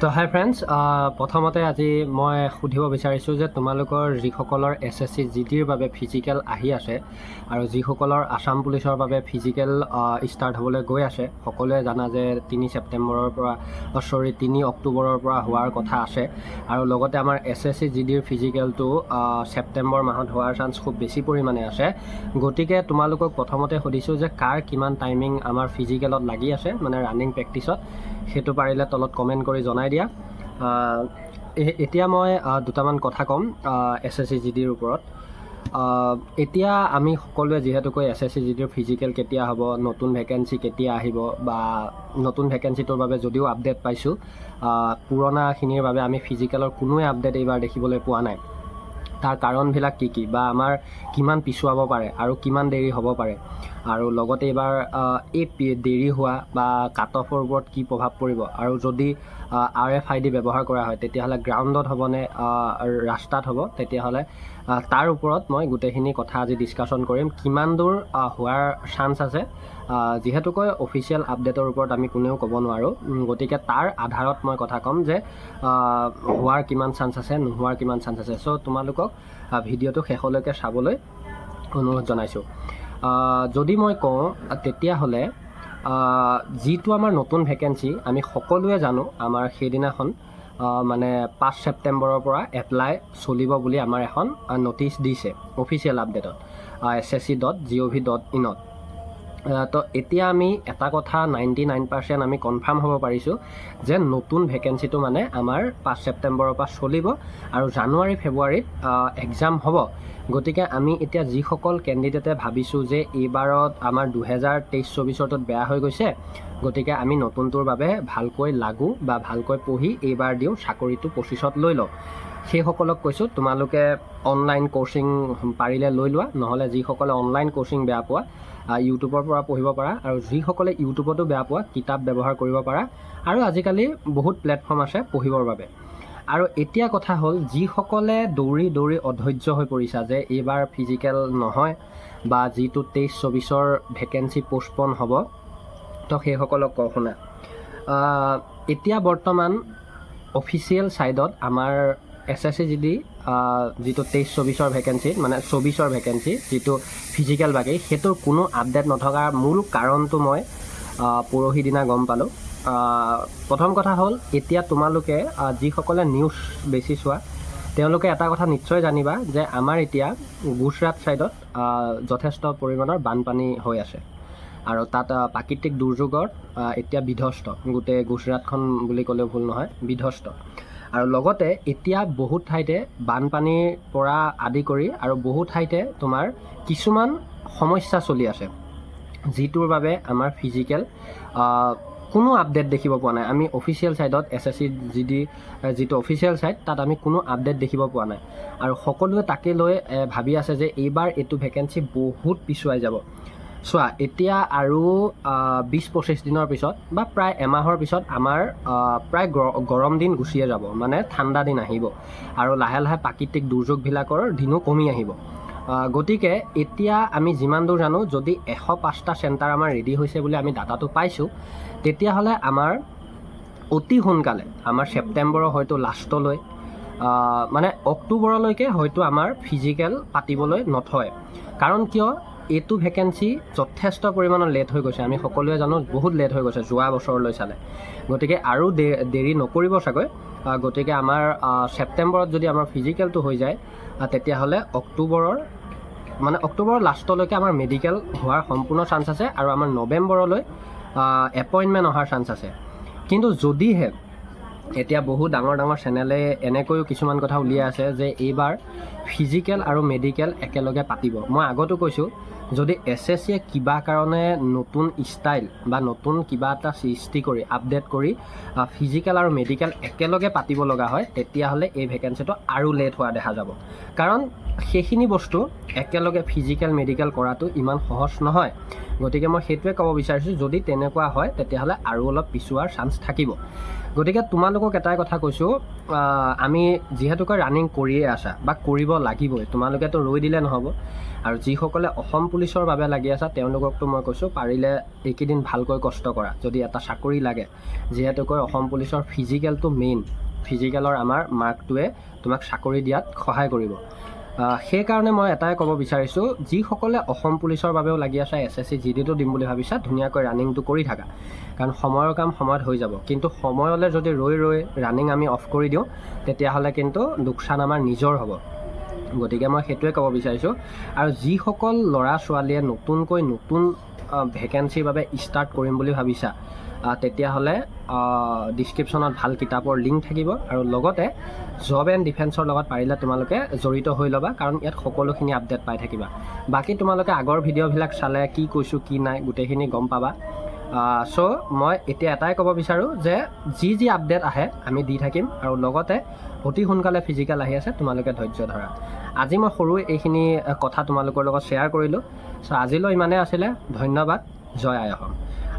তো হাই ফ্ৰেণ্ডছ, প্ৰথমতে আজি মই সুধিব বিচাৰিছোঁ যে তোমালোকৰ যিসকলৰ SSC GDৰ বাবে ফিজিকেল আহি আছে আৰু যিসকলৰ আসাম পুলিচৰ বাবে ফিজিকেল ষ্টাৰ্ট হ'বলৈ গৈ আছে, সকলোৱে জানা যে 3 অক্টোবৰৰ পৰা হোৱাৰ কথা আছে আৰু লগতে আমাৰ SSC GDৰ ফিজিকেলটো ছেপ্টেম্বৰ মাহত হোৱাৰ চান্স খুব বেছি পৰিমাণে আছে। গতিকে তোমালোকক প্ৰথমতে সুধিছোঁ যে কাৰ কিমান টাইমিং আমাৰ ফিজিকেলত লাগি আছে, মানে ৰানিং প্ৰেক্টিছত, সেইটো পাৰিলে তলত কমেণ্ট কৰি জনাই দিয়া। এতিয়া মই দুটামান কথা ক'ম SSC GDৰ ওপৰত। এতিয়া আমি সকলোৱে যিহেতুকৈ SSC GDৰ ফিজিকেল কেতিয়া হ'ব, নতুন ভেকেঞ্চি কেতিয়া আহিব, বা নতুন ভেকেঞ্চিটোৰ বাবে যদিও আপডেট পাইছোঁ, পুৰণাখিনিৰ বাবে আমি ফিজিকেলৰ কোনোৱে আপডেট এইবাৰ দেখিবলৈ পোৱা নাই। তাৰ কাৰণবিলাক কি কি, বা আমাৰ কিমান পিছুৱাব পাৰে আৰু কিমান দেৰি হ'ব পাৰে, আৰু লগতে এইবাৰ এই দেৰি হোৱা বা কাট অফৰ ওপৰত কি প্ৰভাৱ পৰিব, আৰু যদি RFID ব্যৱহাৰ কৰা হয় তেতিয়াহ'লে গ্ৰাউণ্ডত হ'বনে ৰাস্তাত হ'ব, তেতিয়াহ'লে তাৰ ওপৰত মই গোটেইখিনি কথা আজি ডিছকাশ্যন কৰিম। কিমান দূৰ হোৱাৰ চান্স আছে, যিহেতুকৈ অফিচিয়েল আপডেটৰ ওপৰত আমি কোনেও ক'ব নোৱাৰোঁ, গতিকে তাৰ আধাৰত মই কথা ক'ম যে হোৱাৰ কিমান চান্স আছে, নোহোৱাৰ কিমান চান্স আছে। চ' তোমালোকক ভিডিঅ'টো শেষলৈকে চাবলৈ অনুৰোধ জনাইছোঁ। যদি মই কওঁ তেতিয়াহ'লে যিটো আমাৰ নতুন ভেকেঞ্চি আমি সকলোৱে জানো, আমাৰ সেইদিনাখন মানে 5 ছেপ্টেম্বৰৰ পৰা এপ্লাই চলিব বুলি আমাৰ এখন ন'টিচ দিছে অফিচিয়েল আপডেটত ssc.gov.in-ত। তো এতিয়া আমি এটা কথা 99% আমি কনফাৰ্ম হ'ব পাৰিছোঁ যে নতুন ভেকেঞ্চিটো মানে আমাৰ 5 ছেপ্টেম্বৰৰ পৰা চলিব আৰু জানুৱাৰী ফেব্ৰুৱাৰীত এক্সাম হ'ব। গতিকে আমি এতিয়া যিসকল কেণ্ডিডেটে ভাবিছোঁ যে এইবাৰত আমাৰ 2023-24টোত বেয়া হৈ গৈছে, গতিকে আমি নতুনটোৰ বাবে ভালকৈ লাগো বা ভালকৈ পঢ়ি এইবাৰ দিওঁ, চাকৰিটো 25ত লৈ লওঁ, সেইসকলক কৈছোঁ তোমালোকে অনলাইন কোচিং পাৰিলে লৈ লোৱা, নহ'লে যিসকলে অনলাইন কোচিং বেয়া পোৱা ইউটিউবৰ পৰা পঢ়িব পাৰা, আৰু যিসকলে ইউটিউবতো বেয়া পোৱা কিতাপ ব্যৱহাৰ কৰিব পাৰা, আৰু আজিকালি বহুত প্লেটফৰ্ম আছে পঢ়িবৰ বাবে। আৰু এতিয়া কথা হ'ল, যিসকলে দৌৰি দৌৰি অধৈৰ্য হৈ পৰিছা যে এইবাৰ ফিজিকেল নহয় বা যিটো 23-24ৰ ভেকেঞ্চি পষ্টপন হ'ব, তো সেইসকলক কওঁ শুনা। এতিয়া বৰ্তমান অফিচিয়েল ছাইডত আমাৰ SSC GD যিটো 23-24ৰ ভেকেঞ্চি, মানে 24ৰ ভেকেঞ্চি যিটো ফিজিকেল বাকী, সেইটোৰ কোনো আপডেট নথকাৰ মূল কাৰণটো মই পৰহি দিনা গম পালোঁ। প্ৰথম কথা হ'ল, এতিয়া তোমালোকে যিসকলে নিউজ বেছি চোৱা তেওঁলোকে এটা কথা নিশ্চয় জানিবা যে আমাৰ এতিয়া গুজৰাট ছাইডত যথেষ্ট পৰিমাণৰ বানপানী হৈ আছে, আৰু তাত প্ৰাকৃতিক দুৰ্যোগত এতিয়া বিধ্বস্ত, গোটেই গুজৰাটখন বুলি ক'লেও ভুল নহয়, বিধ্বস্ত। আৰু লগতে এতিয়া বহুত ঠাইতে বানপানীৰ পৰা আদি কৰি আৰু বহু ঠাইতে তোমাৰ কিছুমান সমস্যা চলি আছে, যিটোৰ বাবে আমাৰ ফিজিকেল কোনো আপডেট দেখিব পোৱা নাই। আমি অফিচিয়েল ছাইডত SSC GD যিটো অফিচিয়েল ছাইট, তাত আমি কোনো আপডেট দেখিব পোৱা নাই, আৰু সকলোৱে তাকে লৈ ভাবি আছে যে এইবাৰ এইটো ভেকেঞ্চি বহুত পিছুৱাই যাব। চোৱা, এতিয়া আৰু 20-25 দিনৰ পিছত বা প্ৰায় এমাহৰ পিছত আমাৰ প্ৰায় গৰম দিন গুচিয়ে যাব, মানে ঠাণ্ডা দিন আহিব, আৰু লাহে লাহে প্ৰাকৃতিক দুৰ্যোগবিলাকৰ দিনো কমি আহিব। গতিকে এতিয়া আমি যিমান দূৰ জানো, যদি 105টা চেণ্টাৰ আমাৰ ৰেডি হৈছে বুলি আমি ডাটাটো পাইছোঁ, তেতিয়াহ'লে আমাৰ অতি সোনকালে আমাৰ ছেপ্টেম্বৰৰ হয়তো লাষ্টলৈ মানে অক্টোবৰলৈকে হয়তো আমাৰ ফিজিকেল পাতিবলৈ নথয়। কাৰণ কিয়, এইটো ভেকেঞ্চি যথেষ্ট পৰিমাণৰ লেট হৈ গৈছে, আমি সকলোৱে জানো বহুত লেট হৈ গৈছে যোৱা বছৰলৈ চালে। গতিকে আৰু দেৰি নকৰিব চাগৈ। গতিকে আমাৰ ছেপ্টেম্বৰত যদি আমাৰ ফিজিকেলটো হৈ যায়, তেতিয়াহ'লে অক্টোবৰৰ লাষ্টলৈকে আমাৰ মেডিকেল হোৱাৰ সম্পূৰ্ণ চান্স আছে, আৰু আমাৰ নৱেম্বৰলৈ এপইণ্টমেণ্ট অহাৰ চান্স আছে। কিন্তু যদিহে এতিয়া বহুত ডাঙৰ ডাঙৰ চেনেলে এনেকৈও কিছুমান কথা উলিয়াই আছে যে এইবাৰ ফিজিকেল আৰু মেডিকেল একেলগে পাতিব। মই আগতো কৈছোঁ, যদি SSCয়ে কিবা কাৰণে নতুন ষ্টাইল বা নতুন কিবা এটা সৃষ্টি কৰি আপডেট কৰি ফিজিকেল আৰু মেডিকেল একেলগে পাতিব লগা হয়, তেতিয়াহ'লে এই ভেকেঞ্চিটো আৰু লেট হোৱা দেখা যাব। কাৰণ সেইখিনি বস্তু একেলগে ফিজিকেল মেডিকেল কৰাটো ইমান সহজ নহয়। গতিকে মই সেইটোৱে ক'ব বিচাৰিছোঁ, যদি তেনেকুৱা হয় তেতিয়াহ'লে আৰু অলপ পিছুৱাৰ চান্স থাকিব। গতিকে তোমালোকক এটাই কথা কৈছোঁ, আমি যিহেতুকে ৰানিং কৰিয়ে আছা বা কৰিব লাগিবই, তোমালোকেতো ৰৈ দিলে নহ'ব। আৰু যিসকলে অসম পুলিচৰ বাবে লাগি আছা তেওঁলোককতো মই কৈছোঁ, পাৰিলে এইকেইদিন ভালকৈ কষ্ট কৰা যদি এটা চাকৰি লাগে। যিহেতুকৈ অসম পুলিচৰ ফিজিকেলটো মেইন, ফিজিকেলৰ আমাৰ মাৰ্কটোৱে তোমাক চাকৰি দিয়াত সহায় কৰিব। সেইকাৰণে মই এটাই ক'ব বিচাৰিছোঁ, যিসকলে অসম পুলিচৰ বাবেও লাগি আছা, SSC GDটো দিম বুলি ভাবিছা, ধুনীয়াকৈ ৰানিংটো কৰি থাকা, কাৰণ সময়ৰ কাম সময়ত হৈ যাব। কিন্তু সময়লৈ যদি ৰৈ ৰানিং আমি অফ কৰি দিওঁ তেতিয়াহ'লে কিন্তু লোকচান আমাৰ নিজৰ হ'ব। গতিকে মই সেইটোৱে ক'ব বিচাৰিছোঁ। আৰু যিসকল ল'ৰা ছোৱালীয়ে নতুন ভেকেঞ্চিৰ বাবে ষ্টাৰ্ট কৰিম বুলি ভাবিছা, তেতিয়াহ'লে ডিছক্ৰিপশ্যনত ভাল কিতাপৰ লিংক থাকিব, আৰু লগতে জব এণ্ড ডিফেন্সৰ লগত পাৰিলে তোমালোকে জড়িত হৈ ল'বা, কাৰণ ইয়াত সকলোখিনি আপডেট পাই থাকিবা। বাকী তোমালোকে আগৰ ভিডিঅ'বিলাক চালে কি কৈছোঁ কি নাই গোটেইখিনি গম পাবা। চ' মই এতিয়া এটাই ক'ব বিচাৰোঁ যে যি আপডেট আহে আমি দি থাকিম, আৰু লগতে অতি সোনকালে ফিজিকেল আহি আছে, তোমালোকে ধৈৰ্য ধৰা। আজি মই সৰু এইখিনি কথা তোমালোকৰ লগত শ্বেয়াৰ কৰিলোঁ। চ' আজিলৈ ইমানেই আছিলে। ধন্যবাদ। জয় আই অসম।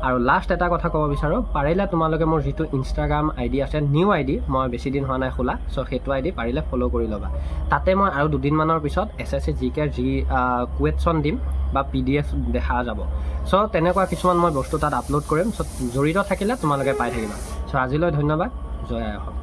আৰু লাষ্ট এটা কথা ক'ব বিচাৰোঁ, পাৰিলে তোমালোকে মোৰ যিটো ইনষ্টাগ্ৰাম ID আছে, নিউ ID, মই বেছি দিন হোৱা নাই খোলা, চ' সেইটো ID পাৰিলে ফ'ল' কৰি ল'বা। তাতে মই আৰু দুদিনমানৰ পিছত SSC GK কুৱেশ্যন দিম বা PDF দেখা যাব। চ' তেনেকুৱা কিছুমান মই বস্তু তাত আপলোড কৰিম। চ' জড়িত থাকিলে তোমালোকে পাই থাকিবা। চ' আজিলৈ ধন্যবাদ। জয় আই অসম।